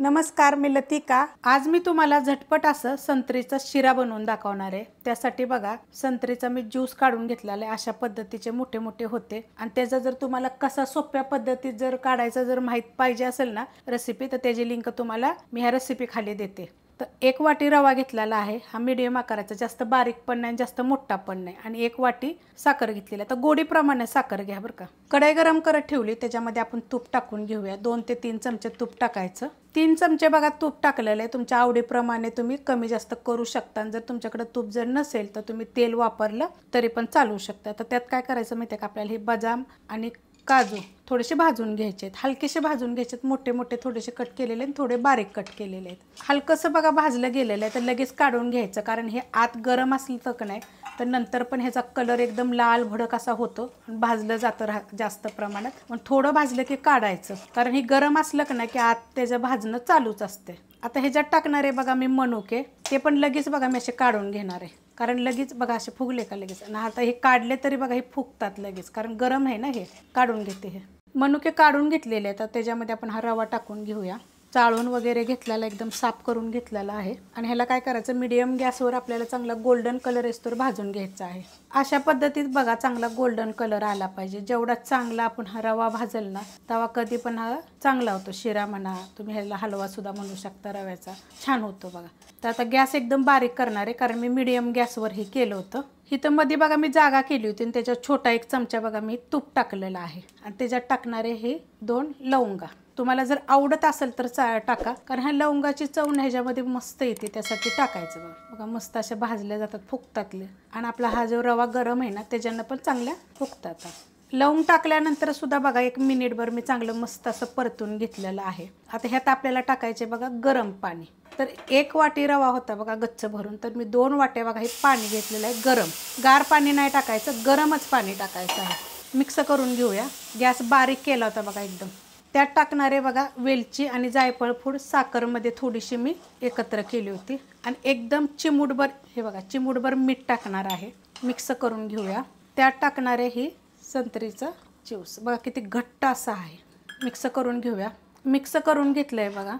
नमस्कार, मी लतिका। आज मी तुम्हाला झटपट असं संत्रीचा शिरा बनवून दाखवणार आहे। त्यासाठी बघा, संत्रीचा मी ज्यूस काढून घेतलेला आहे। अशा पद्धतीचे मोठे मोठे होते आणि त्याचा जर तुम्हाला कसा सोप्या पद्धतीत जर काढायचा जर माहित पाहिजे असेल ना रेसिपी, तर त्याची लिंक तुम्हाला मी ह्या रेसिपी खाली देते। तर 1 वाटी रवा घेतलेला आहे। हा मीडियम आकाराचा, जास्त बारीक पण नाही जास्त मोठा पण नाही। आणि 1 वाटी साखर घेतलेली आहे। तर गोडी प्रमाणे साखर घ्या बरं का। कढई गरम करत ठेवली, त्याच्यामध्ये आपण तूप टाकून घेऊया। 2 ते 3 चमचे तूप टाकायचं। 3 चमचे बघा तूप टाकलेलं आहे। तुमच्या आवडीप्रमाणे तुम्ही कमी जास्त करू शकता। जर तुमच्याकडे तूप जर नसेल तर तुम्ही तेल वापरलं तरी पण चालू शकतं। तर त्यात काय करायचं माहिती आहे का, आपल्याला हे बदाम आणि काजू थोडेसे भाजून घ्यायचे आहेत। हलकेसे भाजून घ्यायचे आहेत। मोठे मोठे थोडेसे कट केलेले आणि थोडे बारीक कट केलेले आहेत। हलकंसं बघा भाजलं गेलेलं आहे, तर लगेच काढून घ्यायचं, कारण हे आत गरम असलं तर नाही तर नंतर पण ह्याचा कलर एकदम लाल भडक असा होतो आणि भाजलं जातं जास्त प्रमाणात। पण थोडं भाजलं की काढायचं, कारण हे गरम असलं की नाही की आत त्याचं भाजणं चालूच असते। आता ह्याच्यात टाकणार आहे बघा मी मनुके, ते पण लगेच बघा मी असे काढून घेणार आहे, कारण लगेच बघा असे फुगले का लगेच। आणि आता हे काढले तरी बघा हे फुगतात लगेच, कारण गरम आहे ना। हे काढून घेते। हे मनुके काढून घेतलेले आहेत। आता त्याच्यामध्ये आपण हा रवा टाकून घेऊया। चाळून वगैरे घेतलेला, एकदम साफ करून घेतलेला आहे। आणि ह्याला काय करायचं, मीडियम गॅसवर आपल्याला चांगला गोल्डन कलर येस्तोवर भाजून घ्यायचा आहे। अशा पद्धतीत बघा चांगला गोल्डन कलर आला पाहिजे। जेवढा चांगला आपण हा रवा भाजल ना तेव्हा कधी पण हा चांगला होतो। शिरा म्हणा, तुम्ही ह्याला हलवा सुद्धा म्हणू शकता, रव्याचा छान होतो बघा। तर आता गॅस एकदम बारीक करणार आहे, कारण मी मीडियम गॅसवर हे केलं होतं। इथं मध्ये बघा मी जागा केली होती आणि त्याच्यात छोटा 1 चमचा बघा मी तूप टाकलेलं आहे। आणि त्याच्यात टाकणारे हे 2 लवंगा, तुम्हाला जर आवडत असेल तर टाका, कारण ह्या लवंगाची चव ह्याच्यामध्ये मस्त येते, त्यासाठी टाकायचं बघा। बघा मस्त असे भाजले जातात, फुगतातले। आणि आपला हा जो रवा गरम आहे ना त्याच्यानं पण चांगल्या फुगतात। लवंग टाकल्यानंतर सुद्धा बघा 1 मिनिटभर मी चांगलं मस्त असं परतून घेतलेलं आहे। आता ह्यात आपल्याला टाकायचे बघा गरम पाणी। तर 1 वाटी रवा होता बघा गच्च भरून, तर मी 2 वाट्या बघा हे पाणी घेतलेलं आहे गरम। गार पाणी नाही टाकायचं, गरमच पाणी टाकायचं आहे। मिक्स करून घेऊया। गॅस बारीक केला होता बघा एकदम। त्यात टाकणारे बघा वेलची आणि जायफळ पूड साखरमध्ये थोडीशी मी एकत्र केली होती। आणि एकदम चिमूटभर हे बघा चिमूटभर मीठ टाकणार आहे। मिक्स करून घेऊया। त्यात टाकणारे ही संत्रीचं ज्यूस, बघा किती घट्ट असं आहे। मिक्स करून घेऊया। मिक्स करून घेतलं आहे बघा,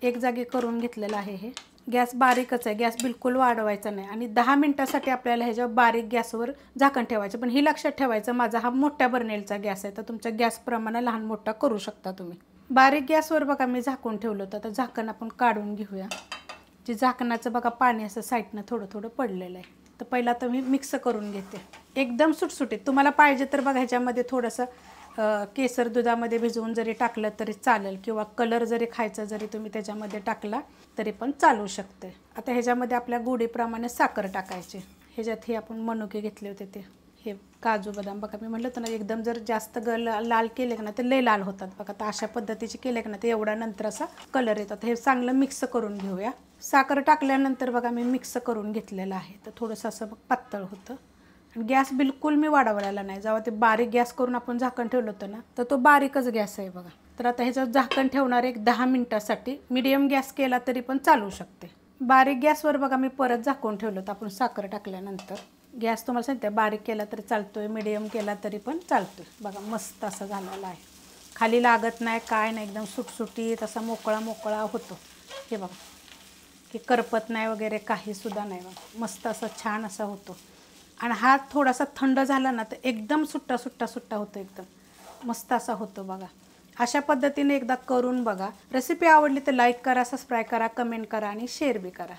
एक जागी करून घेतलेलं आहे। हे गॅस बारीकच आहे, गॅस बिलकुल वाढवायचा नाही। आणि 10 मिनिटासाठी आपल्याला ह्याच्यावर बारीक गॅसवर झाकण ठेवायचं। पण ही लक्षात ठेवायचं, माझा हा मोठ्या बर्नेलचा गॅस आहे, तर तुमच्या गॅसप्रमाणे लहान मोठा करू शकता तुम्ही। बारीक गॅसवर बघा मी झाकून ठेवलं होतं। तर झाकण आपण काढून घेऊया। जे झाकणाचं बघा पाणी असं साईडनं थोडं थोडं पडलेलं आहे। तर पहिला तर मी मिक्स करून घेते, एकदम सुटसुटीत। तुम्हाला पाहिजे तर बघा ह्याच्यामध्ये थोडंसं केसर दुधामध्ये भिजवून जरी टाकलं तरी चालेल, किंवा कलर जरी खायचा जरी तुम्ही त्याच्यामध्ये टाकला तरी पण चालू शकते। आता ह्याच्यामध्ये आपल्या गोडीप्रमाणे साखर टाकायची। ह्याच्यात हे आपण मनुके घेतले होते ते हे काजू बदाम बघा, मी म्हटलं तर ना एकदम जर जास्त लाल केले का ना ते लय लाल होतात बघा। तर अशा पद्धतीचे केले का ना ते एवढा नंतर असा कलर येतात। हे चांगलं मिक्स करून घेऊया। साखर टाकल्यानंतर बघा मी मिक्स करून घेतलेलं आहे। तर थोडंसं असं पातळ होतं। आणि गॅस बिलकुल मी वाढवलेला नाही। जेव्हा ते बारीक गॅस करून आपण झाकण ठेवलं होतं ना तर तो बारीकच गॅस आहे बघा। तर आता ह्याच्यात झाकण ठेवणार 10 मिनिटासाठी। मीडियम गॅस केला तरी पण चालू शकते। बारीक गॅसवर बघा मी परत झाकून ठेवलं होतं आपण साखर टाकल्यानंतर। गॅस तुम्हाला सांगते बारीक केला तरी चालतोय, मीडियम केला तरी पण चालतोय। बघा मस्त असं झालेला आहे, खाली लागत नाही काय नाही, एकदम सुटसुटीत असा मोकळा मोकळा होतो। हे बघा की करपत नाही वगैरे काही सुद्धा नाही बघा, मस्त असं छान असा होतो। आणि हा थोडासा थंड झाला ना तर एकदम सुट्टा सुट्टा सुट्टा होतो, एकदम मस्त असा होतो बघा। अशा पद्धतीने एकदा करून बघा। रेसिपी आवडली तर लाईक करा, सबस्क्राईब करा, कमेंट करा आणि शेअर बी करा।